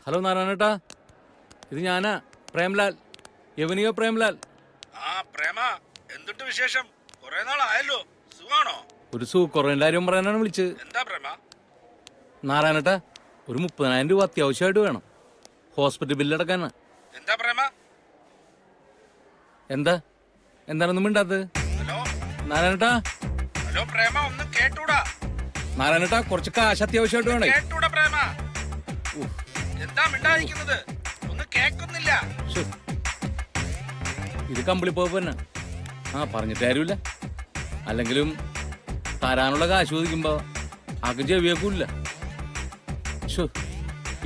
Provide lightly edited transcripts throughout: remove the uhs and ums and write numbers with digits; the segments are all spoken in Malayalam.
ഹലോ നാരായണേട്ടാ, ഇത് ഞാനാ പ്രേംലാൽ, യവനിയോ പ്രേംലാൽ. ആ പ്രേമ, എന്തുണ്ട് വിശേഷം? കുറെ നാളായല്ലോ, സുഖാണോ? ഒരു സൂക്കറിന്റെ കാര്യം പറയാനാണ് വിളിച്ചത്. എന്താ പ്രേമ? നാരായണേട്ടാ, ഒരു 30,000 രൂപ അത്യാവശ്യമായിട്ട് വേണം, ഹോസ്പിറ്റൽ ബില്ലടക്കാനാ. എന്താ പ്രേമ? എന്താണെന്നും മിണ്ടാത്തത്? ഹലോ നാരായണേട്ടാ, ഹലോ പ്രേമ, ഒന്നും കേട്ടൂടാ. നാരായണേട്ടാ, കുറച്ച് കാശ് അത്യാവശ്യമായിട്ട് വേണേ. കേട്ടൂടാ പ്രേമ. എന്താ മിണ്ടായിരിക്കുന്നത്? ഒന്നും കേൾക്കുന്നില്ല. ഇത് കമ്പിളി പോയപ്പോ തന്നെ പറഞ്ഞിട്ട് കാര്യമില്ല. അല്ലെങ്കിലും തരാനുള്ള കാശ് ചോദിക്കുമ്പോ ആർക്കും ചെവിയേക്കൂല്ല.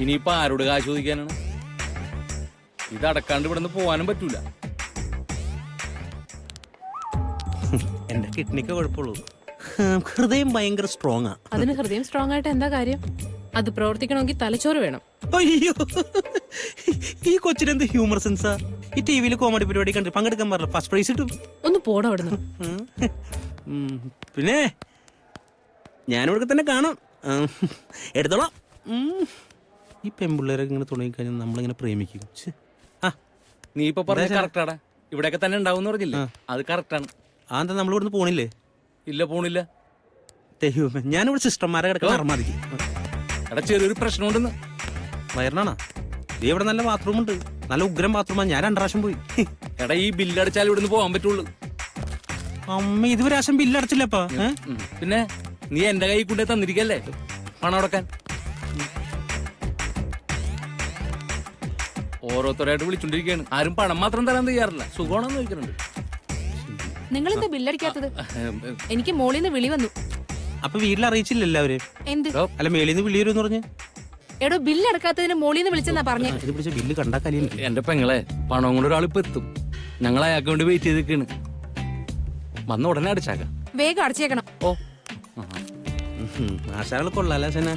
ഇനിയിപ്പോ ആരോട് കാശ് ചോദിക്കാനാണ്? ഇത് അടക്കാണ്ട് ഇവിടെ നിന്ന് പോവാനും പറ്റൂല. എന്റെ കിഡ്നിക്ക് കുഴപ്പമുള്ളൂ, ഹൃദയം ഭയങ്കര സ്ട്രോങ് ആ. അതിന് ഹൃദയം സ്ട്രോങ് ആയിട്ട് എന്താ കാര്യം? അത് പ്രവർത്തിക്കണമെങ്കിൽ തലച്ചോറ് വേണം. അയ്യോ, ഈ കൊച്ചിനെന്ത് ഹ്യൂമർ സെൻസാ. ഈ ടിവിയിൽ കോമഡി പരിപാടി കണ്ട് പങ്കെടുക്കാൻ പറഞ്ഞ ഫസ്റ്റ് പ്രൈസ് കിട്ടും. ഒന്ന് പോടാ അവിടുന്ന്. പിന്നെ ഞാനിവിടെ തന്നെ കാണാം, എടുത്തോളാം. ഈ പെൺപിള്ളേരൊക്കെ ഇങ്ങനെ തുടങ്ങി കഴിഞ്ഞാൽ നമ്മളിങ്ങനെ പ്രേമിക്കും. നീ ഇപ്പൊ പറഞ്ഞ കറക്റ്റാടാ, ഇവിടെയൊക്കെ തന്നെ ഉണ്ടാവും പറഞ്ഞില്ലേ, അത് കറക്റ്റാണ്. എന്താ നമ്മൾ ഇവിടുന്ന് പോണില്ലേ? ഇല്ല, പോണില്ല. ഞാനിവിടെ സിസ്റ്റർമാരെ കിടക്കാൻ അർമാദിക്കും. എടാ, ചെറിയൊരു പ്രശ്നമുണ്ടെന്ന്. വയറിനാണോ? ഇവിടെ നല്ല ബാത്റൂം ഉണ്ട്, നല്ല ഉഗ്രം ബാത്റൂമാണ്. ഞാൻ 2 പ്രാവശ്യം പോയി. എടാ, ഈ ബില്ലടിച്ചാൽ ഇവിടുന്ന് പോകാൻ പറ്റുള്ളൂ. അമ്മ ഇതുവരെ ആശം ബില്ലടച്ചില്ലപ്പാ. പിന്നെ നീ എന്റെ കൈ കൊണ്ടേ തന്നിരിക്കല്ലേ പണം അടക്കാൻ. ഓരോരുത്തരായിട്ട് വിളിച്ചോണ്ടിരിക്കുകയാണ്, ആരും പണം മാത്രം തരാൻ തയ്യാറില്ല. സുഖമാണെന്ന് ചോദിക്കുന്നുണ്ട്. നിങ്ങൾ എന്താ ബില്ലടിക്കാത്തത്? എനിക്ക് മോളിൽ നിന്ന് വിളി വന്നു. അപ്പൊ വീട്ടിൽ അറിയിച്ചില്ല എല്ലാവരും? എന്ത്? അല്ല, മേളിന്ന് വിളി വരും പറഞ്ഞു. എടോ, ബില്ല് അടക്കാത്തതിന് മോളിൽ നിന്ന് വിളിച്ചെന്നാ പറഞ്ഞേ. ബില്ല് കണ്ടാ കലിയില്ല. എന്റെ പെങ്ങളെ, പണം കൊണ്ട് ഒരാളിപ്പോ എത്തും. ഞങ്ങൾ അയാൾക്ക് വേണ്ടി വെയിറ്റ് ചെയ്തിരിക്കാണ്. വന്ന ഉടനെ അടിച്ചാക്കാം. വേഗം അടച്ചേക്കണം. ഓ, ആശാകൾ കൊള്ളാല അശന.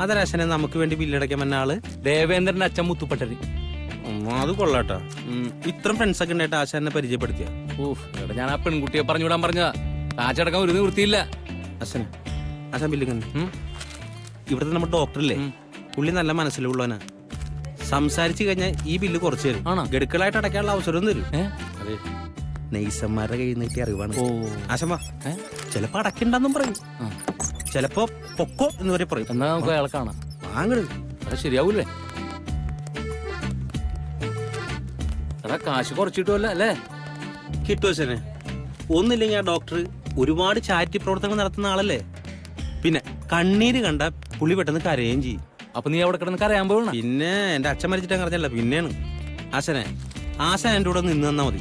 അതരാശനെ നമുക്ക് വേണ്ടി ബില്ലടയ്ക്കാൻ വന്ന ആള് ദേവേന്ദ്രന്റെ അച്ഛൻ മുത്തുപ്പട്ടരി. അത് കൊള്ളാട്ടോ. ഇത്രയും ഫ്രണ്ട്സ് ഒക്കെ ഉണ്ടായിട്ട് ആശാനെ പരിചയപ്പെടുത്തിയ. എടാ, ഞാൻ ആ പെൺകുട്ടിയെ പറഞ്ഞുവിടാൻ പറഞ്ഞതാ. കാശടക്കാൻ ഒരു നിവൃത്തിയില്ല. അശന, ആശാൻ ബില്ലിങ് ഇവിടുത്തെ നമ്മുടെ ഡോക്ടറില്ലേ, പുള്ളി നല്ല മനസ്സിലുള്ളവനാ. സംസാരിച്ചു കഴിഞ്ഞാൽ ഈ ബില്ല് കുറച്ച് തരും. ഗഡുക്കളായിട്ട് അടയ്ക്കാനുള്ള അവസരം തരും. അതെ, നെയ്സന്മാരുടെ കയ്യിൽ നിന്ന് കിട്ടിയ അറിവാണ്. ആശമ്മ ചിലപ്പോ അടക്കണ്ടെന്നും പറയും, ചിലപ്പോ പൊക്കോ എന്ന് വരെ പറയും. എന്നാ നമുക്ക് അയാളെ കാണാം. വാങ്ങട്. എടാ, ശരിയാവൂലേ? എടാ, കാശ് കുറച്ചിട്ടുമല്ല അല്ലേ? കിട്ടുമോ അച്ഛനെ? ഒന്നില്ലെങ്കിൽ ആ ഡോക്ടർ ഒരുപാട് ചാരിറ്റി പ്രവർത്തനങ്ങൾ നടത്തുന്ന ആളല്ലേ. പിന്നെ കണ്ണീര് കണ്ട പുള്ളി പെട്ടെന്ന് കരയുകയും ചെയ്യും. അപ്പൊ നീ അവിടെ കിടന്ന് കരയാൻ പോകണം. പിന്നെ എന്റെ അച്ഛൻ മരിച്ചിട്ട് കറഞ്ഞല്ല. പിന്നെയാണ് ആശനെ, ആശാൻ എന്റെ കൂടെ നിന്ന് തന്നാ മതി.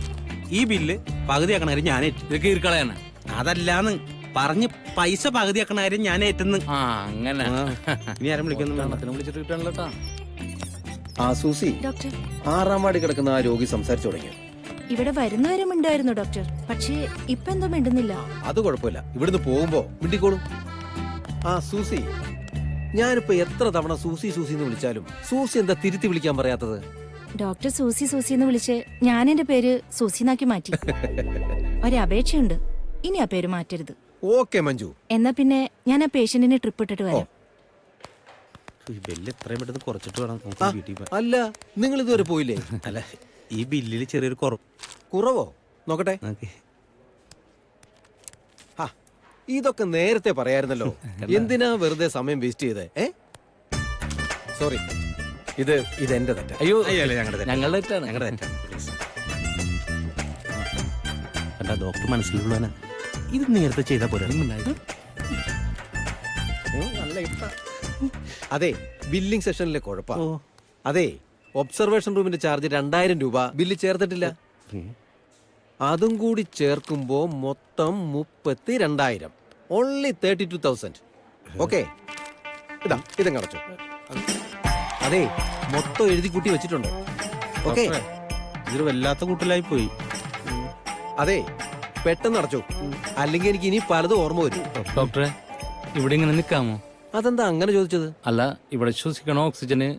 ഈ ബില്ല് പകുതിയാക്കണ കാര്യം ഞാൻ ഏറ്റു. ഇതൊക്കെ ഇരിക്കളയാനാ? അതല്ലാന്ന് പറഞ്ഞ് പൈസ പകുതിയാക്കണ കാര്യം ഞാൻ ഏറ്റുന്നു. അങ്ങനെ ഇനി ആരും വിളിക്കുന്നു വിളിച്ചിട്ട് കിട്ടണല്ലോ. ആ സൂസി, 6-ാം വാർഡിൽ കിടക്കുന്ന ആ രോഗി സംസാരിച്ചു തുടങ്ങി. ഇവിടെ വരുന്നവരും ഉണ്ടായിരുന്നു ഡോക്ടർ, പക്ഷേ ഇപ്പൊ എന്തോ മിണ്ടുന്നില്ല. അത് കുഴപ്പമില്ല, ഇവിടുന്ന് പോകുമ്പോ മിണ്ടിക്കോളും. ആ സൂസി, ഞാനിപ്പോ എത്ര തവണ സൂസി സൂസി എന്ന് വിളിച്ചാലും സൂസി എന്താ തിരുത്തി വിളിക്കാൻ പറയാത്തത്? ഡോക്ടർ സൂസി സൂസി എന്ന് വിളിച്ച് ഞാൻ എന്റെ പേര് സൂസിനാക്കി മാറ്റി. ഒരപേക്ഷയുണ്ട്, ഇനി ആ പേര് മാറ്റരുത്. ഓക്കെ മഞ്ജു. എന്നാ പിന്നെ ഞാൻ ആ പേഷ്യന്റിനെ ട്രിപ്പ് ഇട്ടിട്ട് വരാം. ബില്ല് എത്രയും പെട്ടെന്ന് കുറച്ചിട്ട് വേണം വീട്ടിൽ. അല്ല, നിങ്ങൾ ഇതുവരെ പോയില്ലേ? അല്ല, ഈ ബില്ലിൽ ചെറിയൊരു കുറവോ? നോക്കട്ടെ. ഇതൊക്കെ നേരത്തെ പറയായിരുന്നല്ലോ. എന്തിനാ വെറുതെ സമയം വേസ്റ്റ് ചെയ്തേ? സോറി, ഇത് എന്റെ തെറ്റാ. അയ്യോ, ഞങ്ങളുടെ തെറ്റാണ്. ഡോക്ടർ മനസ്സിലുള്ളവനാ. ഇത് നേരത്തെ ചെയ്താ പോലെ. അതെ, ബില്ലിംഗ് സെഷനിലെ കുഴപ്പം. അതെ, ഒബ്സർവേഷൻ റൂമിന്റെ ചാർജ് 2000 രൂപ ബില്ല് ചേർത്തിട്ടില്ല. അതും കൂടി ചേർക്കുമ്പോ മൊത്തം 32,000. ഓൺലി 32,000. ഓക്കെ, ഇതങ്ങ് അടച്ചു. അതെ, മൊത്തം എഴുതി കൂട്ടി വെച്ചിട്ടുണ്ട്. ഓക്കെ, ഇതൊരു വല്ലാത്ത കൂട്ടലായി പോയി. അതെ, പെട്ടെന്ന് അടച്ചു, അല്ലെങ്കിൽ എനിക്ക് ഇനി പലതും ഓർമ്മ വരും. ഡോക്ടറെ, ഇവിടെ ഇങ്ങനെ നിൽക്കാമോ? അതെന്താ അങ്ങനെ ചോദിച്ചത്? അല്ല, ഇവിടെ ശ്വസിക്കണ ഓക്സിജന്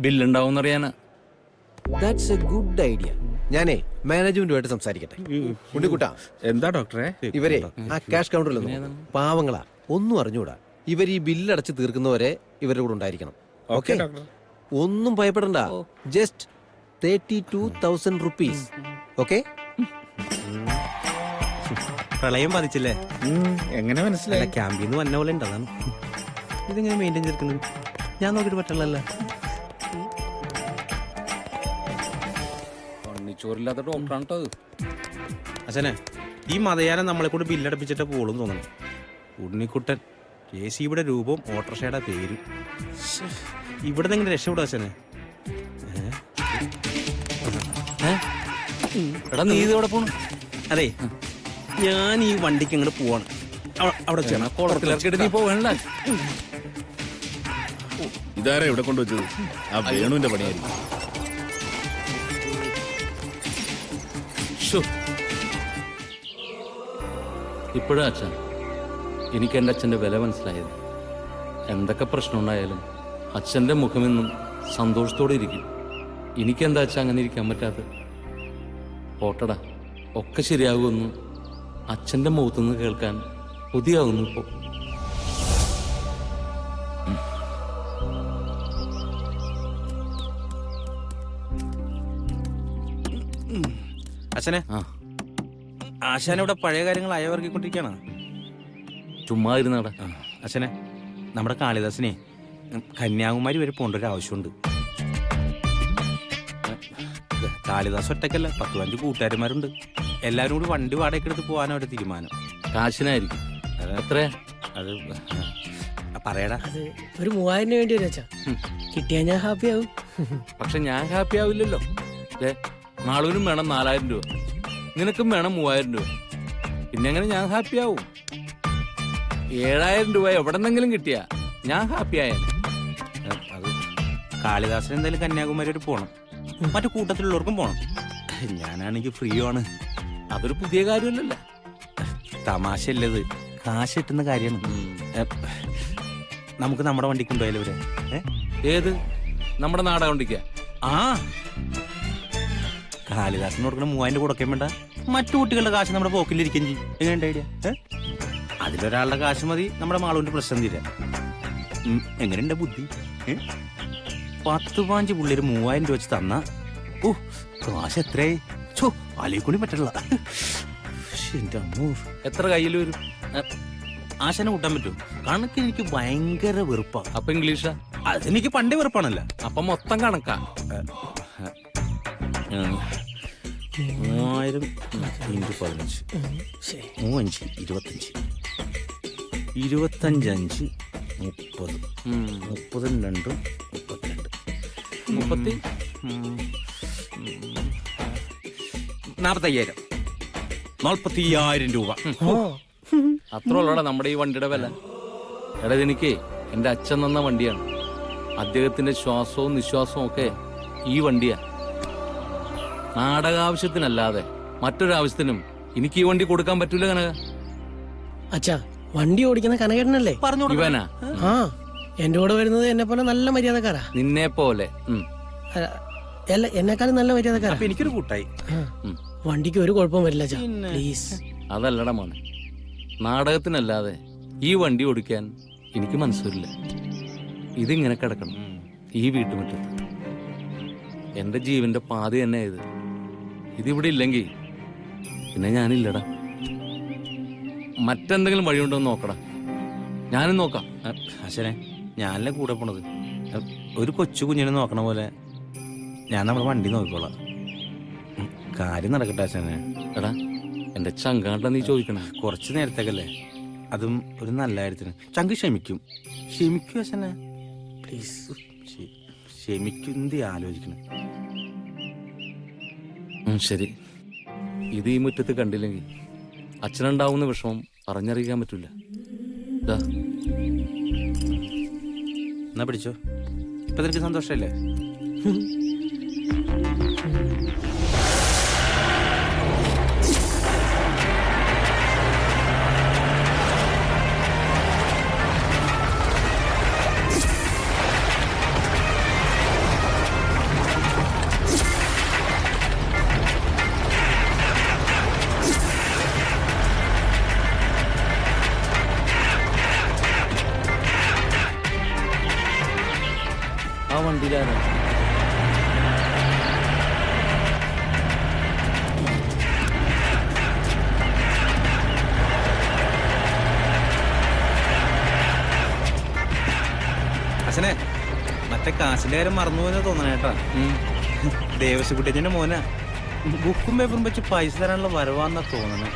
ബില്ലുണ്ടാവും അറിയാനാ. That's a good idea. ഞാനേ മാനേജ്മെന്റുമായിട്ട് സംസാരിക്കട്ടെ. ഉണ്ണിക്കുട്ടാ, എന്താ ഡോക്ടറെ? ഇവരെ ആ ക്യാഷ് കൗണ്ടറിലൊന്നും പാവങ്ങളാ, ഒന്നും അറിഞ്ഞൂടാ. ഇവർ ഈ ബില്ല് അടച്ച് തീർക്കുന്നവരെ ഇവരുടെ കൂടെ ഉണ്ടായിരിക്കണം. ഓക്കെ, ഒന്നും ഭയപ്പെടണ്ട. Just 32,000 rupees. ഓക്കെ? പ്രളയം ബാധിച്ചില്ലേ? എങ്ങനെ മനസ്സിലായി? അല്ല, ക്യാമ്പിൽ നിന്ന് വന്ന പോലെ ഉണ്ട്, അതാണ്. ഇതെങ്ങനെ മെയിൻറ്റെയിൻ ചെയ്തിരിക്കുന്നത്? ഞാൻ നോക്കിയിട്ട് പറ്റുള്ളല്ലോ. കണ്ണിച്ചോറില്ലാത്ത ഡോക്ടറാണ് കേട്ടോ അത്. അച്ഛനെ, ഈ മതയാനം നമ്മളെ കൂടെ ബില്ലടപ്പിച്ചിട്ട് പോളും തോന്നണം. ഉണ്ണിക്കുട്ടൻ JCBയുടെ രൂപവും ഓട്ടോറിക്ഷയുടെ പേരും. ഇവിടെ നിന്ന് എങ്ങനെ രക്ഷപ്പെടും അച്ഛനെ? എടാ നീ ഇത് എവിടെ പോണു? അതെ, ഞാൻ ഈ വണ്ടിക്ക് അങ്ങോട്ട് പോവാണ്. അവിടെ ചെയ്യണം. കുളത്തിലിറക്കിട്ട് നീ പോകണ്ട. ഇതാരാ ഇവിടെ കൊണ്ടുവച്ചത്? ആ വേണുവിന്റെ പണിയായിരിക്കും. ഇപ്പോഴും അച്ഛൻ എനിക്ക് എൻ്റെ അച്ഛൻ്റെ വില മനസ്സിലായത്. എന്തൊക്കെ പ്രശ്നം ഉണ്ടായാലും അച്ഛൻ്റെ മുഖമെന്നും സന്തോഷത്തോടെ ഇരിക്കും. എനിക്കെന്താ അച്ഛൻ അങ്ങനെ ഇരിക്കാൻ പറ്റാത്തത്? പോട്ടടാ, ഒക്കെ ശരിയാകുമെന്ന് അച്ഛൻ്റെ മുഖത്തുനിന്ന് കേൾക്കാൻ പുതിയാകുന്നു ഇപ്പോൾ. അച്ഛനെ, ആശാനിവിടെ പഴയ കാര്യങ്ങൾ അയവർക്കൊണ്ടിരിക്കുകയാണ്. ചുമ്മാ ഇരുന്നാടാ. അച്ഛനെ, നമ്മുടെ കാളിദാസനെ കന്യാകുമാരി വരെ പോകേണ്ട ഒരു ആവശ്യമുണ്ട്. കാളിദാസ് ഒറ്റക്കല്ല, 10-15 കൂട്ടുകാരന്മാരുണ്ട്. എല്ലാവരും കൂടി വണ്ടി വാടകയ്ക്ക് എടുത്ത് പോകാനാണ് ഒരു തീരുമാനം. കാശിനായിരിക്കും. എത്രയാ? അത് പറയടാ. അത് ഒരു 3000 വേണ്ടി വരും അച്ഛാ. കിട്ടിയാ ഞാൻ ഹാപ്പി ആവും. പക്ഷെ ഞാൻ ഹാപ്പി ആവില്ലല്ലോ. നാളുവിനും വേണം 4000 രൂപ, നിനക്കും വേണം 3000 രൂപ. പിന്നെ എങ്ങനെ ഞാൻ ഹാപ്പി ആവും? 7000 രൂപ എവിടെന്നെങ്കിലും കിട്ടിയാ ഞാൻ ഹാപ്പി ആയാലും. അത് കാളിദാസൻ എന്തായാലും കന്യാകുമാരി വരെ പോകണം. മറ്റു കൂട്ടത്തിലുള്ളവർക്കും പോകണം. ഞാനാണെങ്കിൽ ഫ്രീ ആണ്. അതൊരു പുതിയ കാര്യമല്ലല്ലോ. തമാശയല്ലത്, കാശ് കിട്ടുന്ന കാര്യമാണ്. നമുക്ക് നമ്മുടെ വണ്ടിക്ക് കൊണ്ടുപോയാലോ ഇവരെ? ഏത് നമ്മുടെ നാടകണ്ടിക്ക? ആ, കാളിദാസിന് കൊടുക്കണം 3000 കൊടുക്കാൻ വേണ്ട. മറ്റു കുട്ടികളുടെ കാശ് നമ്മുടെ പോക്കിലിരിക്കും ചെയ്യും. എങ്ങനെയുണ്ട് ഐഡിയ? അതിലൊരാളുടെ കാശ് മതി നമ്മുടെ മാളുവിന്റെ പ്രശ്നം തീരാൻ. എങ്ങനെയുണ്ട് ബുദ്ധി? 10-15 പിള്ളേര് 3000 രൂപ വെച്ച് തന്ന കാശ് എത്രയായി? ആലോചിക്കൂടി പറ്റില്ല. എത്ര കയ്യിൽ വരും? ആശാനെ കൂട്ടാൻ പറ്റും. കണക്ക് എനിക്ക് ഭയങ്കര വെറുപ്പാണ്. അപ്പൊ ഇംഗ്ലീഷാ? അതെനിക്ക് പണ്ടേ വെറുപ്പാണല്ലോ. അപ്പൊ മൊത്തം കണക്കാ. 3000 × 15 25 25 25 5 30 30 2 32 45,000 രൂപ. അത്ര ഉള്ളടാ നമ്മുടെ ഈ വണ്ടിയുടെ വില. എടാ, ഇതെനിക്ക് എൻ്റെ അച്ഛൻ തന്ന വണ്ടിയാണ്. അദ്ദേഹത്തിന്റെ ശ്വാസവും നിശ്വാസവും ഒക്കെ ഈ വണ്ടിയാ. നാടകാവശ്യത്തിനല്ലാതെ മറ്റൊരാവശ്യത്തിനും എനിക്ക് ഈ വണ്ടി കൊടുക്കാൻ പറ്റൂല കനക. അച്ഛാ, വണ്ടി ഓടിക്കുന്ന കനകേട്ടനല്ലേ? ഇവനാ? ആ, എന്റെ കൂടെ വരുന്നത് എന്നെ പോലെ നല്ല മര്യാദക്കാരാ. നിന്നെ പോലെ അല്ല, എന്നെക്കാളും നല്ല മര്യാദക്കാരാ. അപ്പൊ എനിക്കൊരു കൂട്ടായി. വണ്ടിക്ക് ഒരു കുഴപ്പം വരില്ല അച്ഛാ, പ്ലീസ്. അതല്ലടാ മോനെ, നാടകത്തിനല്ലാതെ ഈ വണ്ടി ഓടിക്കാൻ എനിക്ക് മനസ്സൂരില്ല. ഇതിങ്ങനെ കിടക്കണം ഈ വീട്ടുമുറ്റത്ത്. എൻ്റെ ജീവന്റെ പാതി തന്നെ ഇത്. ഇതിവിടെ ഇല്ലെങ്കിൽ പിന്നെ ഞാനില്ലടാ. മറ്റെന്തെങ്കിലും വഴിയുണ്ടോ എന്ന് നോക്കടാ. ഞാനും നോക്കാം. അച്ഛനെ, ഞാനല്ലേ കൂടെ പോണത്. ഒരു കൊച്ചു കുഞ്ഞിനെ നോക്കണ പോലെ ഞാൻ നമ്മുടെ വണ്ടി നോക്കിക്കോളാം. കാര്യം നടക്കട്ടെ അച്ഛനെ. എടാ, എൻ്റെ ചങ്കാണ്ട നീ ചോദിക്കണം. കുറച്ച് നേരത്തേക്കല്ലേ, അതും ഒരു നല്ല കാര്യത്തിന്. ചങ്ക് ക്ഷമിക്കും. ക്ഷമിക്കും അച്ഛനെ, പ്ലീസ്. ക്ഷമിക്കും. എന്ത് ആലോചിക്കണം? ശരി, ഇത് ഈ മുറ്റത്ത് കണ്ടില്ലെങ്കിൽ അച്ഛനുണ്ടാവുന്ന വിഷമം പറഞ്ഞറിയിക്കാൻ പറ്റൂല. എന്നാ പിടിച്ചോ. ഇപ്പൊ നിനക്ക് സന്തോഷല്ലേ? ആ ആ വണ്ടിയിലാരാ? അച്ഛനെ മറ്റേ കാശിന്റെ കാര്യം മറന്നുപോയെന്ന് തോന്നണേട്ടാ. ദേവസ്വകുട്ടിയച്ഛന്റെ മോനാ. ബുക്കും പേപ്പറും വെച്ച് പൈസ തരാനുള്ള വരവാന്നാ തോന്നണേ.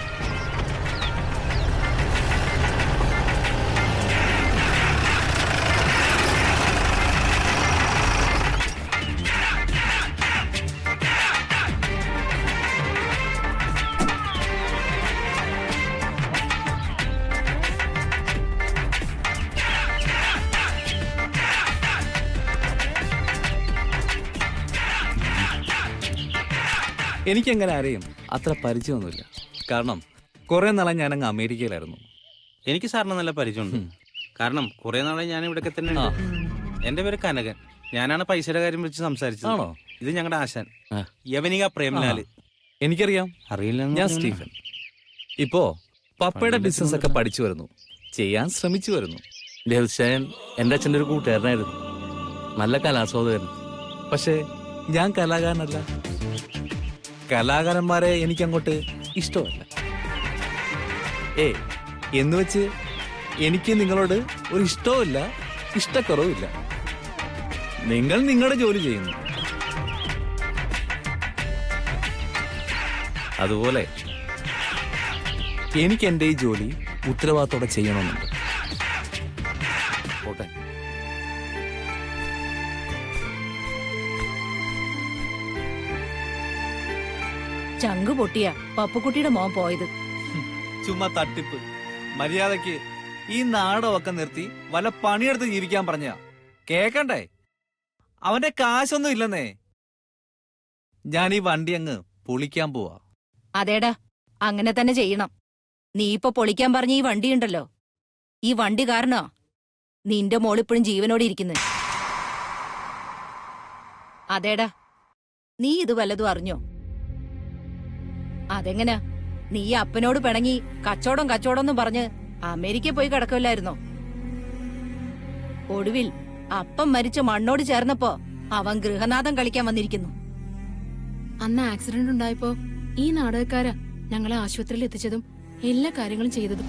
എനിക്കെങ്ങനെ ആരെയും അത്ര പരിചയമൊന്നുമില്ല. കാരണം കുറെ നാളെ ഞാനങ്ങ് അമേരിക്കയിലായിരുന്നു. എനിക്ക് സാറിന് നല്ല പരിചയമുണ്ട്. കാരണം കുറെ നാളെ ഞാൻ ഇവിടെയൊക്കെ തന്നെ ഉണ്ട്. എന്റെ പേര് കനകൻ. ഞാനാണ് പൈസയുടെ കാര്യം വെച്ച് സംസാരിച്ചത്. ആണോ? ഇത് ഞങ്ങളുടെ ആശാൻ യവനിക പ്രേംലാല്. എനിക്കറിയാം. അറിയില്ല. ഞാൻ സ്റ്റീഫൻ. ഇപ്പോ പപ്പയുടെ ബിസിനസ് ഒക്കെ പഠിച്ചു വരുന്നു, ചെയ്യാൻ ശ്രമിച്ചു വരുന്നു. ദേവസ്വയൻ എൻ്റെ അച്ഛൻ്റെ ഒരു കൂട്ടുകാരനായിരുന്നു. നല്ല കലാസ്വാദകൻ. പക്ഷേ ഞാൻ കലാകാരനല്ല. കലാകാരന്മാരെ എനിക്കങ്ങോട്ട് ഇഷ്ടമല്ല. എന്ന് വെച്ച് എനിക്ക് നിങ്ങളോട് ഒരു ഇഷ്ടവുമില്ല, ഇഷ്ടക്കുറവുമില്ല. നിങ്ങൾ നിങ്ങളുടെ ജോലി ചെയ്യുന്നു. അതുപോലെ എനിക്ക് എൻ്റെ ഈ ജോലി ഉത്തരവാദിത്തോടെ ചെയ്യണമെന്നുണ്ട്. പോട്ടെ. ചങ്ക് പൊട്ടിയ പപ്പുക്കുട്ടിയുടെ മോൻ പോയത്. ചുമ്മാ തട്ടിപ്പ്. മര്യാദക്ക് ഈ നാടകമൊക്കെ നിർത്തി വല്ല പണിയെടുത്ത് ജീവിക്കാൻ പറഞ്ഞ കേക്കണ്ടേ? അവന്റെ കാശൊന്നും ഇല്ലെന്നേ. ഞാൻ ഈ വണ്ടി അങ്ങ് പൊളിക്കാൻ പോവാ. അതേടാ, അങ്ങനെ തന്നെ ചെയ്യണം. നീ ഇപ്പൊ പൊളിക്കാൻ പറഞ്ഞ ഈ വണ്ടി ഉണ്ടല്ലോ, ഈ വണ്ടി കാരണോ നിന്റെ മോളിപ്പോഴും ജീവനോടെ ഇരിക്കുന്നത്. അതേടാ, നീ ഇത് വല്ലതും അറിഞ്ഞോ? അതെങ്ങനാ? നീ അപ്പനോട് പിണങ്ങി കച്ചോടം എന്നും പറഞ്ഞ് അമേരിക്ക പോയി കിടക്കില്ലായിരുന്നോ? ഒടുവിൽ അപ്പം മരിച്ച മണ്ണോട് ചേർന്നപ്പോ അവൻ ഗൃഹനാഥം കളിക്കാൻ വന്നിരിക്കുന്നു. അന്ന് ആക്സിഡന്റ് ഉണ്ടായപ്പോ ഈ നാടകക്കാരാ ഞങ്ങളെ ആശുപത്രിയിൽ എത്തിച്ചതും എല്ലാ കാര്യങ്ങളും ചെയ്തതും.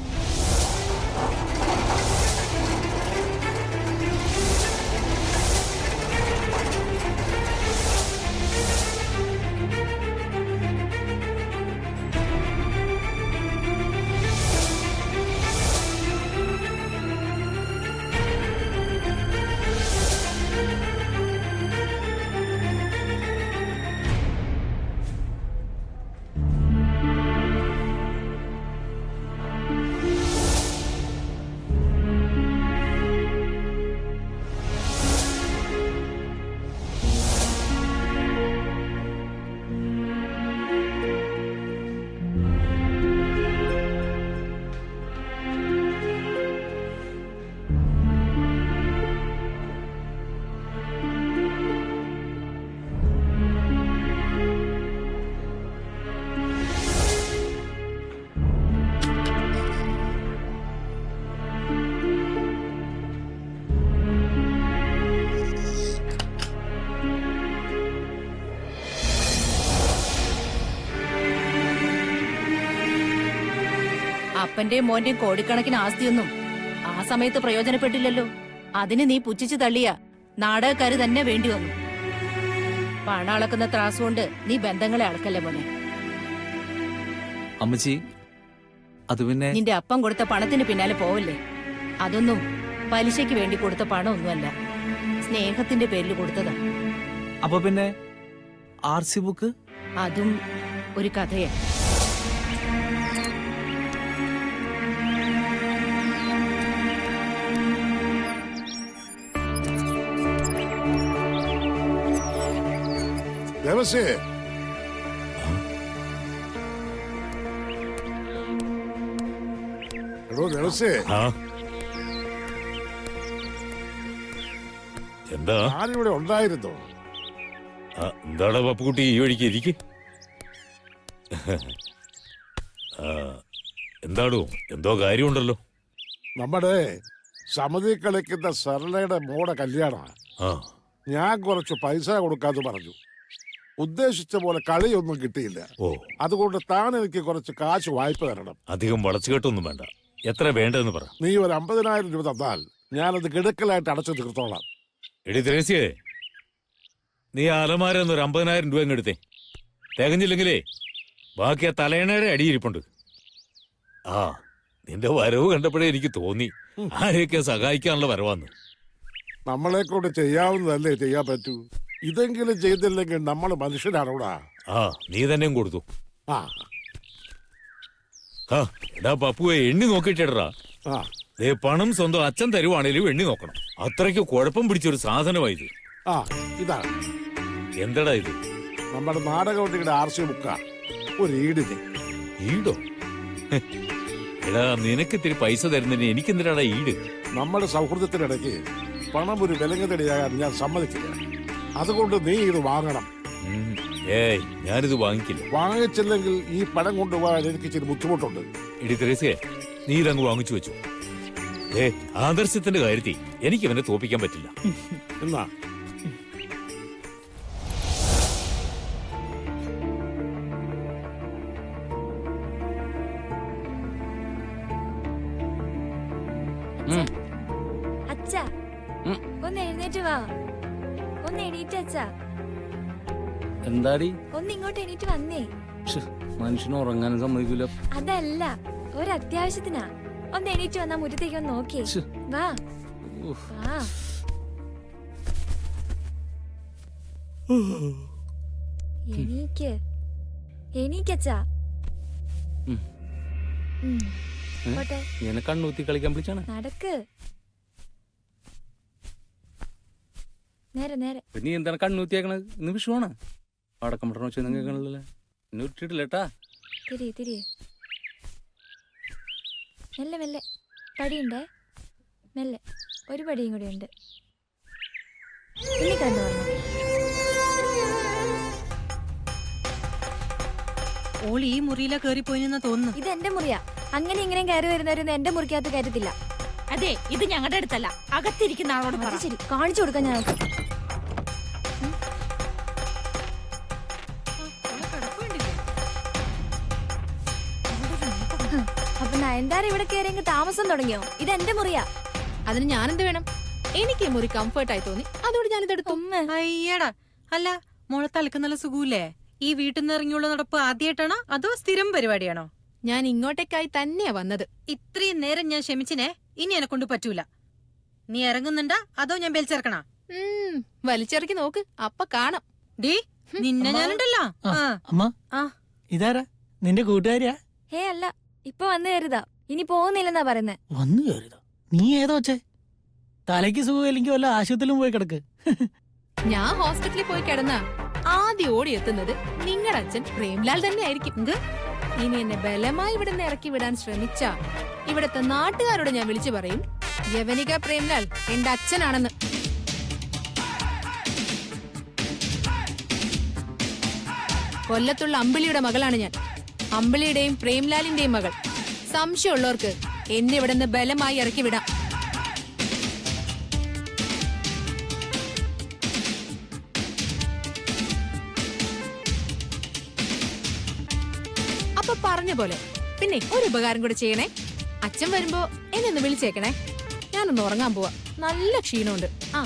അപ്പന്റെയും മോന്റെയും കോടിക്കണക്കിന് ആസ്തിയൊന്നും ആ സമയത്ത് പ്രയോജനപ്പെട്ടില്ലല്ലോ. അതിന് നീ പുച്ഛിച്ചു തള്ളിയ നാടകക്കാര് തന്നെ വേണ്ടി വന്നു. പണം അളക്കുന്ന ത്രാസുകൊണ്ട് നീ ബന്ധങ്ങളെ അളക്കല്ലേ മോനെ. അമ്മച്ചി, അത് പിന്നെ നിന്റെ അപ്പം കൊടുത്ത പണത്തിന് പിന്നാലെ പോവല്ലേ. അതൊന്നും പലിശയ്ക്ക് വേണ്ടി കൊടുത്ത പണമൊന്നുമല്ല, സ്നേഹത്തിന്റെ പേരിൽ കൊടുത്തതാ. അപ്പൊ പിന്നെ RC ബുക്ക്? അതും ഒരു കഥയാ. ദേവസ്വേ, എടോ ദേവസ്വേ, എന്താ ഞാനിവിടെ ഉണ്ടായിരുന്നു. എന്താടാ പപ്പുകുട്ടി ഈ വഴിക്ക് ഇരിക്ക്. എന്താടോ, എന്തോ കാര്യമുണ്ടല്ലോ. നമ്മുടെ സമിതി കളിക്കുന്ന സരളയുടെ മോടെ കല്യാണ. ഞാൻ കുറച്ച് പൈസ കൊടുക്കാന്ന് പറഞ്ഞു. ഉദ്ദേശിച്ച പോലെ കളിയൊന്നും കിട്ടിയില്ല. ഓ, അതുകൊണ്ട് താൻ എനിക്ക് കുറച്ച് കാശ് വായ്പ തരണം. അധികം വളച്ചുകെട്ടൊന്നും വേണ്ട. എത്ര വേണ്ടതെന്ന് പറ. നീ ഒരു 50,000 രൂപ തന്നാൽ ഞാനത് ഗഡുക്കളായിട്ട് അടച്ചു തീർത്തോളാം. എടി ത്രേസ്യേ, നീ ആ അലമാരെന്ന് ഒരു 50,000 രൂപ എടുത്തേ. തികഞ്ഞില്ലെങ്കിലേ ബാക്കി ആ തലയണയുടെ അടിയിരിപ്പുണ്ട്. ആ, നിന്റെ വരവ് കണ്ടപ്പോഴേ എനിക്ക് തോന്നി ആരെയൊക്കെ സഹായിക്കാനുള്ള വരവാന്ന്. നമ്മളെ കൊണ്ട് ചെയ്യാവുന്നതല്ലേ ചെയ്യാൻ പറ്റൂ. ഇതെങ്കിലും ചെയ്തില്ലെങ്കിൽ നമ്മൾ മനുഷ്യരാണോടാ. ആ, നീ തന്നെയും കൊടുത്തു. ആ ആ, എടാ പപ്പുവെ, എണ്ണി നോക്കിയിട്ടേടാ. ആ ദേ, പണം സ്വന്തം അച്ഛൻ തരുവാണേലും എണ്ണി നോക്കണം. അത്രയ്ക്ക് കുഴപ്പം പിടിച്ചൊരു സാധനമായത്. ആ ഇതാണ് എന്തടാ ഇത്? നമ്മുടെ നാടകവണ്ടിയുടെ RC ബുക്കാ. ഒരു ഈടിന്. ഈടോ? ഹെ, എടാ, നിനക്ക് ഇത്തിരി പൈസ തരുന്നതിന് എനിക്കെന്തിനാടാ ഈട്? നമ്മുടെ സൗഹൃദത്തിനിടയ്ക്ക് പണം ഒരു വിലങ്ങതടിയാകാൻ ഞാൻ സമ്മതിക്കില്ല. അതുകൊണ്ട് നീ ഇത് വാങ്ങണം. ഏയ്, ഞാനിത് വാങ്ങിക്കില്ല. വാങ്ങിച്ചില്ലെങ്കിൽ ഈ പണം കൊണ്ടുപോകാൻ എനിക്ക് ഇച്ചിരി ബുദ്ധിമുട്ടുണ്ട്. എടി ത്രേസ്യേ, നീ ഇതങ്ങ് വാങ്ങിച്ചു വെച്ചു. ആദർശത്തിന്റെ കാര്യത്തിൽ എനിക്ക് ഇവനെ തോപ്പിക്കാൻ പറ്റില്ല. എന്നാ അച്ഛാ, ഒന്ന് എഴുന്നേറ്റ് വാ. ഒന്ന് എണീറ്റ് അച്ഛാ. എന്താടി? ഒന്ന് ഇങ്ങോട്ട് എണീറ്റ് വന്നേ. മനുഷ്യന് ഉറങ്ങാനും സമ്മതിക്കൂല. അതല്ല, ഒരു അത്യാവശ്യത്തിനാ. ഒന്ന് എണീറ്റ് വന്നാ മുറ്റത്തേക്ക് ഒന്ന് നോക്കിയേ. വാ വാ. എണീക്ക് എണീക്കച്ചാ. പോട്ടെ, ഇങ്ങനെ കണ്ണൂത്തി കളിക്കാൻ വിളിച്ചാണ്. നടക്ക്. നേരെ നേരെ. നീ എന്താണ് കണ്ണൂത്തിയാക്കണത്? ഇന്ന് വിഷുവാണ്. അടക്കം പടണം വെച്ചൊന്നും കേൾക്കണല്ലേ. ഇന്ന് ഇട്ടിട്ടില്ലേട്ടാ. തിരിയെ തിരിയെ. മെല്ലെ മെല്ലെ. പടിയുണ്ടേ, മെല്ലെ. ഒരു പടിയും കൂടി ഉണ്ട്. ഇനി കണ്ടു പറഞ്ഞു. ഓൾ ഈ മുറിയിലാ കേറിപ്പോയിന്നാ തോന്നുന്നു. ഇത് എന്റെ മുറിയാ. അങ്ങനെ ഇങ്ങനെയും കയറി വരുന്നവരൊന്നും എന്റെ മുറിക്കകത്ത് കയറ്റത്തില്ല. അതെ, ഇത് ഞങ്ങളുടെ അടുത്തല്ല, അകത്തിരിക്കുന്ന ആളോട് അത് ശരി, കാണിച്ചു കൊടുക്കാൻ ഞാൻ. അപ്പൊ നയൻതാര ഇവിടെ കയറിയെങ്കിൽ താമസം തുടങ്ങിയോ? ഇത് എന്റെ മുറിയാ. അതിന് ഞാനെന്ത് വേണം? എനിക്ക് ഈ മുറി കംഫർട്ടായി തോന്നി, അതോട് ഞാനിതെടുത്തു. അയ്യടാ, അല്ല മോളെ തലക്ക് നല്ല സുഖൂല്ലേ? ഈ വീട്ടിൽ നിന്ന് ഇറങ്ങിയുള്ള നടപ്പ് ആദ്യമായിട്ടാണോ അതോ സ്ഥിരം പരിപാടിയാണോ? ഞാൻ ഇങ്ങോട്ടേക്കായി തന്നെയാ വന്നത്. ഇത്രയും നേരം ഞാൻ ക്ഷമിച്ചിനെ, ഇനി എന്നെ കൊണ്ട് പറ്റൂല. നീ ഇറങ്ങുന്നുണ്ടാ അതോ ഞാൻ ബെൽച്ചേർക്കണ? വലിച്ചിറക്കി നോക്ക്, അപ്പൊ കാണാം. ഡീ, നിന്നെ ഞാനുണ്ടല്ലോ. അമ്മ, ആ. ഇതാരാ? നിന്റെ കൂട്ടുകാരിയാ? ഹേ അല്ല, ഇപ്പൊ വന്നു കയറിയതാ. ഇനി പോകുന്നില്ലെന്നാ പറയുന്നേ. വന്നു കയറിയതാ? നീ ഏതോ ഒച്ചേ? തലയ്ക്ക് സുഖമില്ലെങ്കിൽ വല്ല ആശുപത്രിയിലും പോയി കിടക്ക്. ഞാൻ ഹോസ്പിറ്റലിൽ പോയി കിടന്ന ആദ്യം ഓടിയെത്തുന്നത് നിങ്ങളുടെ അച്ഛൻ പ്രേംലാൽ തന്നെ ആയിരിക്കും. ഇനി എന്നെ ബലമായി ഇവിടെ നിന്ന് ഇറക്കി വിടാൻ ശ്രമിച്ച ഇവിടത്തെ നാട്ടുകാരോട് ഞാൻ വിളിച്ചു പറയും, യവനിക പ്രേംലാൽ എന്റെ അച്ഛനാണെന്ന്. കൊല്ലത്തുള്ള അമ്പിളിയുടെ മകളാണ് ഞാൻ. അമ്പിളിയുടെയും പ്രേംലാലിന്റെയും മകൾ. സംശയമുള്ളവർക്ക് എന്നെ ഇവിടെ നിന്ന് ബലമായി ഇറക്കി വിടാം. അപ്പൊ പറഞ്ഞ പോലെ പിന്നെ ഒരു ഉപകാരം കൂടെ ചെയ്യണേ. അച്ഛൻ വരുമ്പോ എന്നെ ഒന്ന് വിളിച്ചേക്കണേ. ഞാനൊന്ന് ഉറങ്ങാൻ പോവാ, നല്ല ക്ഷീണമുണ്ട്. ആ,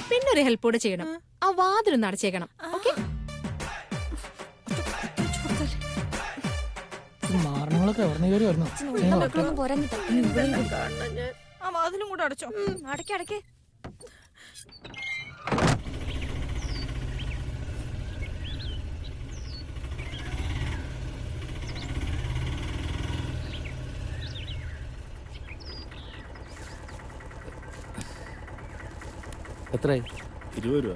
പിന്നെ ഒരു ഹെൽപ്പ് കൂടെ ചെയ്യണം. ആ വാതിലൊന്ന് അടച്ചേക്കണം. ഓക്കെ? മാരണങ്ങളൊക്കെ എവിടെ കയറി വരണോ? ആ വാതിലും കൂടെ അടച്ചോ. അടയ്ക്ക് അടയ്ക്ക്. എത്രയായി? 20 രൂപ.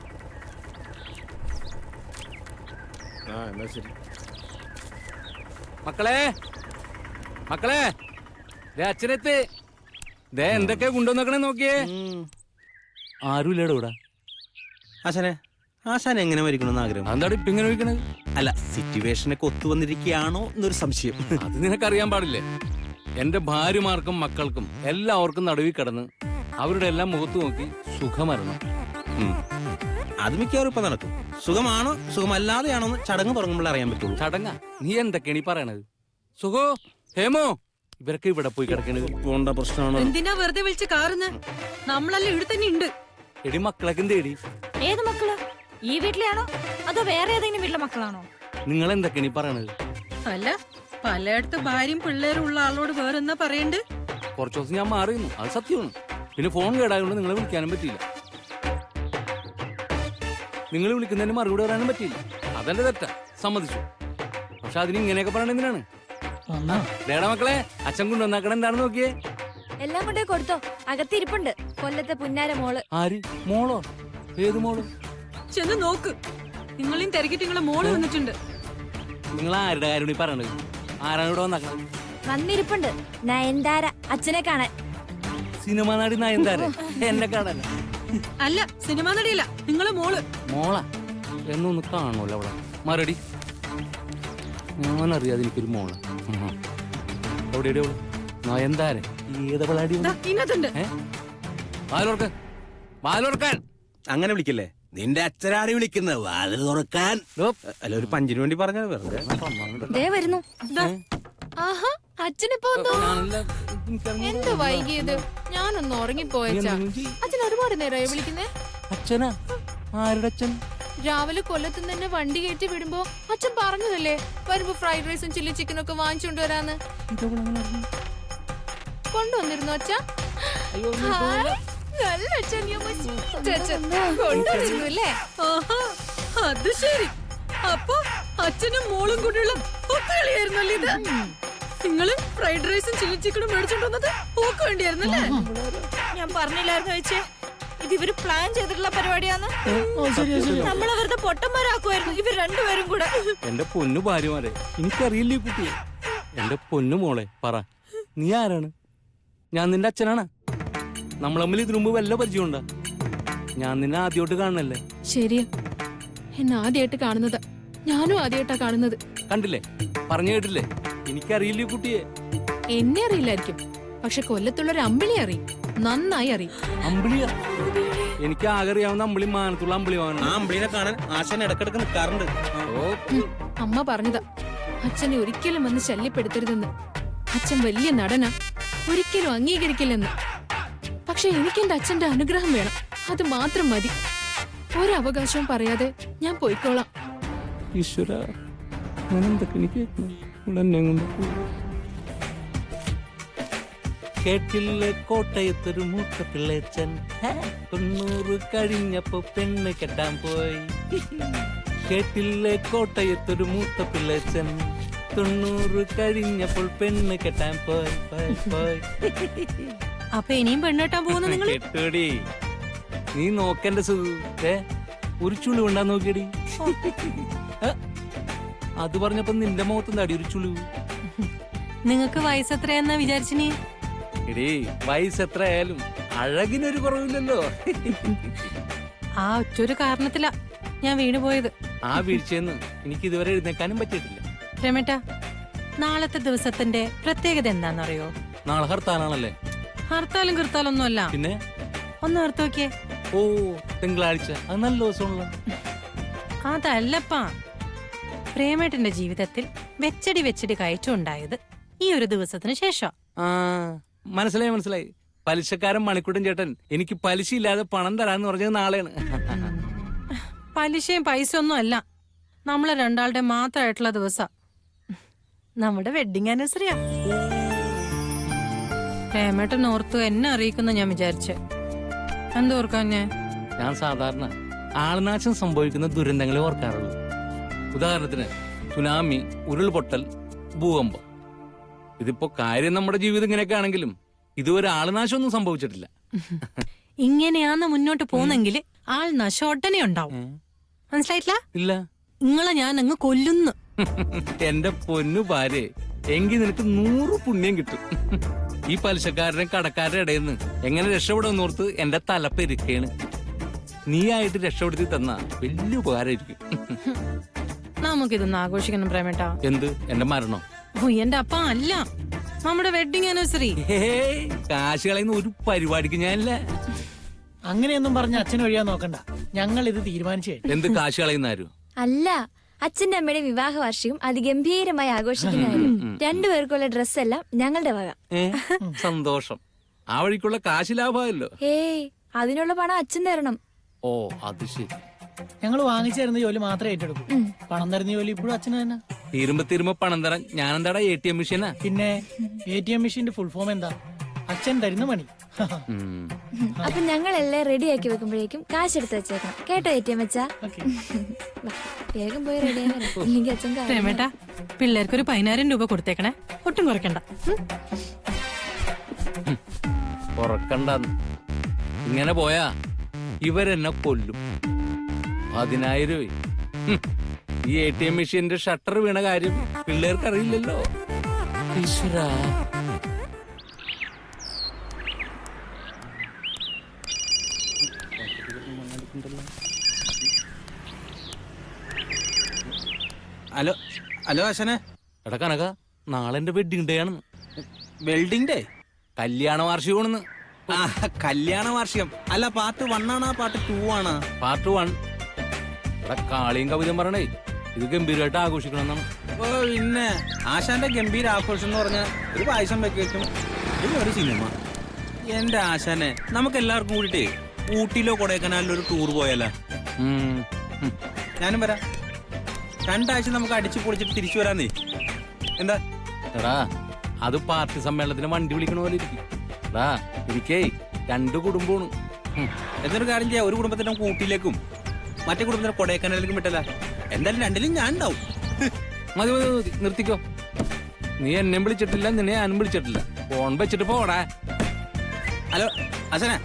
ആ, എന്നാ ശരി. മക്കളെ, മക്കളെ, അച്ഛനെത്ത്. ദേ എന്തൊക്കെ കൊണ്ടുവന്നേക്കണേ നോക്കിയേ. ആരുമില്ലേടോ ഇവിടെ? ആശാനെ, ആശാൻ എങ്ങനെ മരിക്കണമെന്ന് ആഗ്രഹം? എന്താടി ഇപ്പൊ ഇങ്ങനെ ചോദിക്കണത്? അല്ല, സിറ്റുവേഷനൊക്കെ ഒത്തുവന്നിരിക്കുകയാണോ എന്നൊരു സംശയം. അത് നിനക്കറിയാൻ പാടില്ലേ? എന്റെ ഭാര്യമാർക്കും മക്കൾക്കും എല്ലാവർക്കും നടുവിൽ കിടന്ന് അവരുടെ എല്ലാം മുഖത്ത് നോക്കി സുഖമരണം. അത് മിക്കവാറും ഇപ്പൊ നടക്കും. സുഖമാണോ സുഖമല്ലാതെയാണോ എന്ന് ചടങ്ങ് തുടങ്ങുമ്പോൾ അറിയാൻ പറ്റുള്ളൂ. ചടങ്ങ നീ എന്തൊക്കെയാണ് ഈ പറയണത്? സുഖോ ഹേമോ ഇവരൊക്കെ ഇവിടെ പോയി കിടക്കണത് പോണ്ട പ്രശ്നമാണോ? എന്തിനാ വെറുതെ വിളിച്ച് കാറുന്ന്? നമ്മളെല്ലാം ഇവിടെ തന്നെ ഉണ്ട്. എടി മക്കളൊക്കെ എന്തേടി? ഏത് മക്കള്? ഈ വീട്ടിലെയാണോ അതോ വേറെ ഏതെങ്കിലും വീട്ടിലെ മക്കളാണോ? നിങ്ങൾ എന്തൊക്കെയാണ് ഈ പറയണത്? അല്ല, പലയിടത്ത് ഭാര്യയും പിള്ളേരും ഉള്ള ആളോട് വേറെന്നാ പറയണ്ട്? കുറച്ചു ദിവസം ഞാൻ മാറിയിരുന്നു, അത് സത്യമാണ്. പിന്നെ ഫോൺ കേടായതുകൊണ്ട് നിങ്ങളെ വിളിക്കാനും പറ്റിയില്ല. നിങ്ങൾ വിളിക്കുന്നതിന് മറുപടി പറയാനും പറ്റിയില്ല. അതെന്റെ തെറ്റാ, സമ്മതിച്ചു. പക്ഷെ അതിന് ഇങ്ങനെയൊക്കെ പറയണ എന്തിനാണ്? ദേടാ മക്കളെ, അച്ഛൻ കൊണ്ടുവന്നാക്കണ എന്താണെന്ന് നോക്കിയേ. എല്ലാം കൊണ്ടേ കൊടുത്തോ, അകത്തിരിപ്പുണ്ട് കൊല്ലത്തെ പുന്നാര മോള്. ആര്? മോളോ? ഏത് മോള്? ചെന്ന് നോക്ക്, നിങ്ങളെയും തിരക്കിട്ട് നിങ്ങളെ മോള് വന്നിട്ടുണ്ട്. നിങ്ങൾ ആരുടെ കാര്യം ഈ പറയണത്? ആരാണ് ഇവിടെ വന്നാക്കണത്? വന്നിരിപ്പുണ്ട് നയൻതാര അച്ഛനെ കാണാൻ. സിനിമ നടി നയൻതാര എന്നെ കാണാൻ? അല്ല, സിനിമ നടിയല്ല, നിങ്ങളെ മോള്. മോളാ എന്നൊന്ന് കാണുമല്ലോ അവിടെ. മറുപടി ഞാനറിയാതെ എനിക്കൊരു മോള്. എവിടെ നയൻതാര? ഏതവളാടി? ഇന്നത്തുണ്ട്. വാലോർക്കാൻ വാലോർക്കാൻ. അങ്ങനെ വിളിക്കല്ലേ? നിന്റെ അച്ഛനാണ് വിളിക്കുന്നത്, വാതിൽ തുറക്കാൻ. അല്ല, ഒരു പഞ്ചിന് വേണ്ടി പറഞ്ഞത് വെറുതെ. ദേ വരുന്നു. ആഹാ, അച്ഛനിപ്പോ എന്ത് വൈകിയത്? ഞാനൊന്ന് ഉറങ്ങിപ്പോയച്ചാ. അച്ഛൻ ഒരുപാട് നേരമായി വിളിക്കുന്നേ. അച്ഛനാ? ആരുടെ അച്ഛൻ? രാവിലെ കൊല്ലത്തുനിന്ന് തന്നെ വണ്ടി കയറ്റി വിടുമ്പോ അച്ഛൻ പറഞ്ഞതല്ലേ വരുമ്പോ ഫ്രൈഡ് റൈസും ചില്ലി ചിക്കനും ഒക്കെ വാങ്ങിച്ചോണ്ട് വരാന്ന്. കൊണ്ടുവന്നിരുന്നു അച്ഛാ? നല്ല അച്ഛൻ, കൊണ്ടുവന്നിരുന്നു അല്ലേ? അത് ശരി. അപ്പൊ അച്ഛനും മോളും കൂടിയുള്ള ഒത്തുകളിയായിരുന്നല്ലേ ഇത്? നിങ്ങള് ഫ്രൈഡ് റൈസും ചില്ലി ചിക്കനും മേടിച്ചോണ്ട് വന്നത് ഓക്ക് വേണ്ടിയായിരുന്നല്ലേ? ഞാൻ പറഞ്ഞില്ലായിരുന്നു ചേച്ചി, ഇത് ഇവര് പ്ലാൻ ചെയ്തിട്ടുള്ള പരിപാടിയാന്ന്. നമ്മളെ വെറുതെ പൊട്ടന്മാരാക്കുമായിരുന്നു ഇവർ രണ്ടുപേരും കൂടെ. എന്റെ പൊന്നു ഭാര്യമാരെ, എനിക്കറിയില്ലേ കുട്ടിയെ. എന്റെ പൊന്നു മോളെ പറ, നീ ആരാണ്? ഞാൻ നിന്റെ അച്ഛനാണ്. നമ്മൾ തമ്മിൽ ഇതിനു മുമ്പ് വല്ല പരിചയമുണ്ടാ? ഞാൻ നിന്നെ ആദ്യമായിട്ട് കാണണല്ലേ? ശരിയാ, എന്നെ ആദ്യമായിട്ട് കാണുന്നത്. ഞാനും ആദ്യമായിട്ടാ കാണുന്നത്. കണ്ടില്ലേ, പറഞ്ഞു കേട്ടില്ലേ? എനിക്കറിയില്ലേ കുട്ടിയെ. എന്നെ അറിയില്ലായിരിക്കും, പക്ഷെ കൊല്ലത്തുള്ളൊരു അമ്പിളി അറിയും, നന്നായി അറിയും. അമ്പിളിയാ? എനിക്ക് ആകെ അറിയാവുന്ന അമ്പിളി മാനത്തുള്ള അമ്പിളി വാങ്ങണം. ആ അമ്പിളിനെ കാണാൻ ആശാൻ ഇടക്കിടക്ക് നിൽക്കാറുണ്ട്. അമ്മ പറഞ്ഞതാ അച്ഛനെ ഒരിക്കലും വന്ന് ശല്യപ്പെടുത്തരുതെന്ന്. അച്ഛൻ വലിയ നടനാ, ഒരിക്കലും അംഗീകരിക്കില്ലെന്ന്. പക്ഷെ എനിക്ക് എന്റെ അച്ഛന്റെ അനുഗ്രഹം വേണം, അത് മാത്രം മതി. ഒരവകാശവും പറയാതെ ഞാൻ പോയിക്കോളാം. ഈശ്വര, ഞാൻ എന്തൊക്കെ എനിക്ക് എന്നെ കൊണ്ട് കേട്ടില്ലേ കോട്ടയത്തൊരു മൂത്ത പിള്ളേച്ചൻ 90 കഴിഞ്ഞപ്പോ പെണ്ണ് കെട്ടാൻ പോയി. കേട്ടില്ലേ കോട്ടയത്തൊരു മൂത്ത പിള്ളേച്ചൻ 90 കഴിഞ്ഞപ്പോൾ പെണ്ണ് കെട്ടാൻ പോയി പോയി പോയി. അപ്പൊ ഇനിയും പെണ്ണെട്ടാൻ പോകുന്നു നിങ്ങൾ? കെട്ടോടി, നീ നോക്കണ്ട സുഖേ. ഒരു ചുളിവ് ഉണ്ടാ നോക്കിയടി. അത് പറഞ്ഞപ്പോ നിന്റെ മുഖത്തും തടി ഒരു ചുളിവ്. നിങ്ങക്ക് വയസ്സെത്രയെന്നാ വിചാരിച്ചിനി? എടീ, വയസ്സ് എത്ര ആയാലും അഴകിനൊരു കുറവില്ലല്ലോ. ആ ഒറ്റൊരു കാരണത്തിലാ ഞാൻ വീണുപോയത്. ആ വീഴ്ചയെന്ന് എനിക്ക് ഇതുവരെ എഴുന്നേക്കാനും പറ്റിയിട്ടില്ല. രമേട്ടാ, നാളത്തെ ദിവസത്തിന്റെ പ്രത്യേകത എന്താണെന്നറിയോ? നാളെ ഹർത്താലാണല്ലേ? ഹർത്താലും കിർത്താലൊന്നും അല്ല. പിന്നെ ഒന്ന് ഓർത്ത് നോക്കിയേ. ഓ, തിങ്കളാഴ്ച. അത് നല്ല ദിവസമാണല്ലോ. അതല്ലപ്പാ, പ്രേമേട്ടന്റെ ജീവിതത്തിൽ വെച്ചടി കയറ്റം ഉണ്ടായത് ഈ ഒരു ദിവസത്തിന് ശേഷം. ആ, മനസ്സിലായി മനസ്സിലായി. പലിശക്കാരൻ മണിക്കുട്ടൻ ചേട്ടൻ എനിക്ക് പലിശ ഇല്ലാതെ പണം തരാന്ന് പറഞ്ഞത് നാളെയാണ്. പലിശയും പൈസ ഒന്നും അല്ല, നമ്മളെ രണ്ടാളുടെ മാത്രമായിട്ടുള്ള ദിവസം. നമ്മുടെ വെഡിങ് ആനിവേഴ്സറിയാ. പ്രേമേട്ടൻ ഓർത്തു എന്നെ അറിയിക്കുന്ന ഞാൻ വിചാരിച്ചേ. എന്തോർക്കാൻ? ഞാൻ സാധാരണ ആൾനാശം സംഭവിക്കുന്ന ദുരന്തങ്ങളെ ഓർക്കാറുള്ളൂ. ഉദാഹരണത്തിന് സുനാമി, ഉരുൾപൊട്ടൽ, ഭൂകമ്പം. ഇതിപ്പോ കാര്യം നമ്മുടെ ജീവിതം ഇങ്ങനെയൊക്കെ ആണെങ്കിലും ഇതുവരെ ആൾനാശമൊന്നും സംഭവിച്ചിട്ടില്ല. ഇങ്ങനെയാന്ന് മുന്നോട്ട് പോകുന്നെങ്കിൽ ആൾ നശോട്ടനെ ഉണ്ടാവും. മനസ്സിലായിട്ടില്ല? ഇല്ല. നിങ്ങളെ ഞാൻ അങ്ങ് കൊല്ലുന്നു. എന്റെ പൊന്നു ഭാര്യ, എങ്കിൽ നിനക്ക് 100 പുണ്യം കിട്ടും. ഈ പലിശക്കാരനെ കടക്കാരുടെ ഇടയിൽ നിന്ന് എങ്ങനെ രക്ഷപ്പെടുമെന്നോർത്ത് എന്റെ തലപ്പെരിക്കയാണ്. നീ ആയിട്ട് രക്ഷപ്പെടുത്തി തന്ന വലിയ ഉപകാരമായിരിക്കും. നമുക്കിതൊന്ന് ആഘോഷിക്കണം പ്രേമേട്ടാ. എന്ത്? എന്റെ മരണോ? ഓ, എന്റെ അപ്പ അല്ല, നമ്മുടെ വെഡിങ് ആനിവേഴ്സറി. കാശ് കളയുന്ന ഒരു പരിപാടിക്ക് ഞാനില്ല. അങ്ങനെയൊന്നും പറഞ്ഞ അച്ഛൻ ഒഴിയാൻ നോക്കണ്ട. ഞങ്ങൾ ഇത് തീരുമാനിച്ചു കഴിഞ്ഞു. എന്ത് കാശ് കളയുന്നാരും? അല്ല, അച്ഛന്റെ അമ്മയുടെ വിവാഹ വാർഷികം അതിഗംഭീരമായി ആഘോഷിക്കുന്നതായിരുന്നു. രണ്ടുപേർക്കുള്ള ഡ്രസ് എല്ലാം ഞങ്ങളുടെ വക. സന്തോഷം. ആ വഴിക്കുള്ള കാശ് ലാഭമല്ലോ. ഏയ്, അതിനുള്ള പണം അച്ഛൻ തരണം. ഓ അത് ശരി. ഞങ്ങൾ വാങ്ങിച്ചു തരുന്ന ജോലി മാത്രമേ ഏറ്റെടുക്കൂ. പണം തരുന്ന ജോലി ഇപ്പോഴും അച്ഛന് തന്നെ. തീരുമ്പോ പണം തരാൻ ഞാൻ എന്താടാ ATM മെഷീനാ? പിന്നെ ATM മെഷീന്റെ ഫുൾ ഫോം എന്താ? അച്ഛൻ തരുന്ന മണി. അപ്പൊ ഞങ്ങളെല്ലാം റെഡിയാക്കി വെക്കുമ്പോഴേക്കും കാശ് എടുത്ത് വെച്ചേക്കണം കേട്ടോ ATM വെച്ചാ. വേഗം പോയി റെഡിയാകാൻ, ഇല്ലെങ്കിൽ അച്ഛൻ പ്രേമേട്ടാ, പിള്ളേർക്കൊരു 10,000 രൂപ കൊടുത്തേക്കണേ, ഒട്ടും കുറയ്ക്കണ്ട. ഉറക്കണ്ടെന്ന്. ഇങ്ങനെ പോയാ ഇവരെന്നെ കൊല്ലും. 10,000 രൂപ. ഈ ATM മെഷീന്റെ ഷട്ടർ വീണ കാര്യം പിള്ളേർക്ക് അറിയില്ലല്ലോ. ഈശ്വരാ. ഹലോ ഹലോ അച്ഛനെ. എടാ കനക, നാളെ എന്റെ വെഡിങ് ഡേ ആണെന്ന്. Welding day? കല്യാണ വാർഷികമാണെന്ന്. ആ, കല്യാണ വാർഷികം. അല്ല, പാർട്ട് 1 ആണോ പാർട്ട് 2 ആണോ? പാർട്ട് 1. എടാ കാളിയും കവിതയും പറയണേ, ഇത് ഗംഭീരമായിട്ട് ആഘോഷിക്കണമെന്നാണ്. ഓ പിന്നെ ആശാന്റെ ഗംഭീര ആഘോഷം എന്ന് പറഞ്ഞാൽ ഒരു പായസം വെക്കും, പിന്നെ ഒരു സിനിമ. എന്റെ ആശാനെ, നമുക്ക് എല്ലാവർക്കും കൂടിട്ടേ ഊട്ടിയിലോ കൊടൈക്കനാലിലോ ഒരു ടൂർ പോയാലോ? ഞാനും വരാം. 2 ആഴ്ച നമുക്ക് അടിച്ചു പൊളിച്ചിട്ട് തിരിച്ചു വരാന്നേ. എന്താ? എടാ അത് പാർട്ടി സമ്മേളനത്തിന് വണ്ടി വിളിക്കണ പോലെ ഇരിക്കും. എടാ എനിക്കേ 2 കുടുംബമാണ്. എന്നൊരു കാര്യം ചെയ്യാം, ഒരു കുടുംബത്തിന് നമുക്ക് ഊട്ടിയിലേക്കും മറ്റേ കുടുംബത്തിന് കൊടൈക്കനാലിലേക്കും വിട്ടല്ല. എന്തായാലും രണ്ടിലും ഞാൻ ഉണ്ടാവും. മതി മതി മതി, നിർത്തിക്കോ. നീ എന്നെ വിളിച്ചിട്ടില്ല, നിന്നെ ഞാനും വിളിച്ചിട്ടില്ല. ഫോൺ വെച്ചിട്ട് പോടാ. ഹലോ ആശാനെ.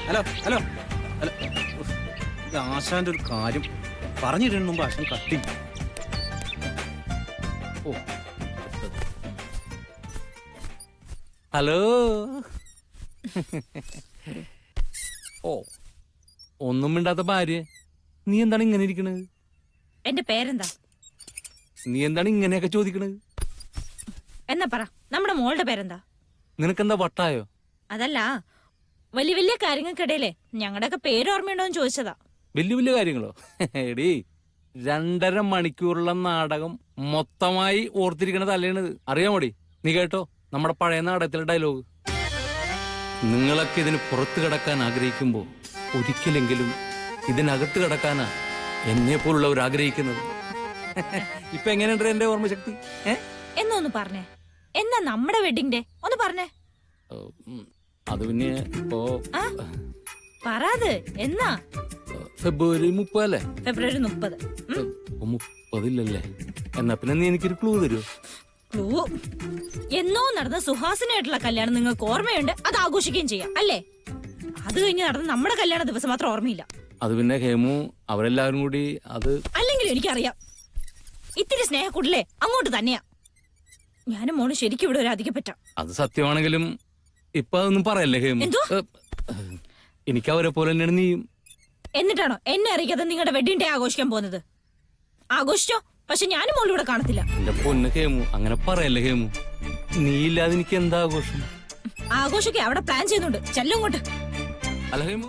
Hello hello hello. ആശാന്റെ ഒരു കാര്യം പറഞ്ഞിരുന്നു മുമ്പ് ആശാൻ കത്തി. ഓ ഹലോ. ഓ ഒന്നും മിണ്ടാത്ത ഭാര്യ, നീ എന്താണ് ഇങ്ങനെ ഇരിക്കണത്? എന്റെ പേരെന്താ? നീ എന്താണ് ഇങ്ങനെയൊക്കെ ചോദിക്കണത്? എന്നാ പറ, നമ്മുടെ മോളുടെ പേരെന്താ? നിനക്കെന്താ വട്ടായോ? അതല്ല, വലിയ വലിയ കാര്യങ്ങൾക്കിടയിലെ ഞങ്ങളുടെയൊക്കെ പേര് ഓർമ്മയുണ്ടോന്ന് ചോദിച്ചതാ. വലിയ വലിയ കാര്യങ്ങളോ? എടീ 2.5 മണിക്കൂറുള്ള നാടകം മൊത്തമായി ഓർത്തിരിക്കണ തല്ലേണത് അറിയാമോടി? നീ കേട്ടോ നമ്മുടെ പഴയ നാടകത്തിലെ ഡയലോഗ്. നിങ്ങളൊക്കെ ഇതിന് പുറത്തു കിടക്കാൻ ആഗ്രഹിക്കുമ്പോ ഒരിക്കലെങ്കിലും ഇതിനകത്ത് കിടക്കാനാ എന്നെ പോലുള്ളവർ ആഗ്രഹിക്കുന്നത്. ഇപ്പൊ എങ്ങനെയുണ്ട് എന്റെ ഓർമ്മശക്തി? എന്നൊന്ന് പറഞ്ഞേ, എന്നാ നമ്മുടെ വെഡിങ് ഡേ ഒന്ന് പറഞ്ഞേ. അത് പിന്നെ ഇപ്പോ പറയാത്. എന്നാ? ഫെബ്രുവരി 30 അല്ലേ? ഫെബ്രുവരി 30. 30 എന്നാ പിന്നെ നീ എനിക്കൊരു ക്ലൂ തരുമോ? ക്ലൂ? എന്നോ നടന്ന സുഹാസിനായിട്ടുള്ള കല്യാണം നിങ്ങൾക്ക് ഓർമ്മയുണ്ട്, അത് ആഘോഷിക്കുകയും ചെയ്യാം അല്ലേ? അത് കഴിഞ്ഞ് നടന്ന നമ്മുടെ കല്യാണ ദിവസം മാത്രം ഓർമ്മയില്ല. അത് പിന്നെ ഹേമു അവരെല്ലാവരും കൂടി അത്. അല്ലെങ്കിലും എനിക്കറിയാം, ഇത്തിരി സ്നേഹക്കൂടില്ലേ അങ്ങോട്ട് തന്നെയാ. ഞാനും മോള് ശരിക്കും ഇവിടെ ഒരു അധികം പറ്റാം. അത് സത്യമാണെങ്കിലും ഇപ്പൊ അതൊന്നും പറയല്ലേ ഹേമു. എനിക്ക് അവരെ പോലെ തന്നെയാണ് നീയും. എന്നിട്ടാണോ എന്നെ അറിയിക്കാതെ നിങ്ങളുടെ വെഡിങ് ഡേ ആഘോഷിക്കാൻ പോകുന്നത്? ആഘോഷിച്ചോ, പക്ഷെ ഞാനും മോളും ഇവിടെ കാണത്തില്ല. എന്റെ പൊന്ന് ഹേമു, അങ്ങനെ പറയല്ലേ ഹേമു. നീ ഇല്ലാതെ എനിക്ക് എന്താ ആഘോഷം? ആഘോഷിക്കെ അവിടെ പ്ലാൻ ചെയ്യുന്നുണ്ട്, ചെല്ലും ഇങ്ങോട്ട്. അല്ല ഹേമു.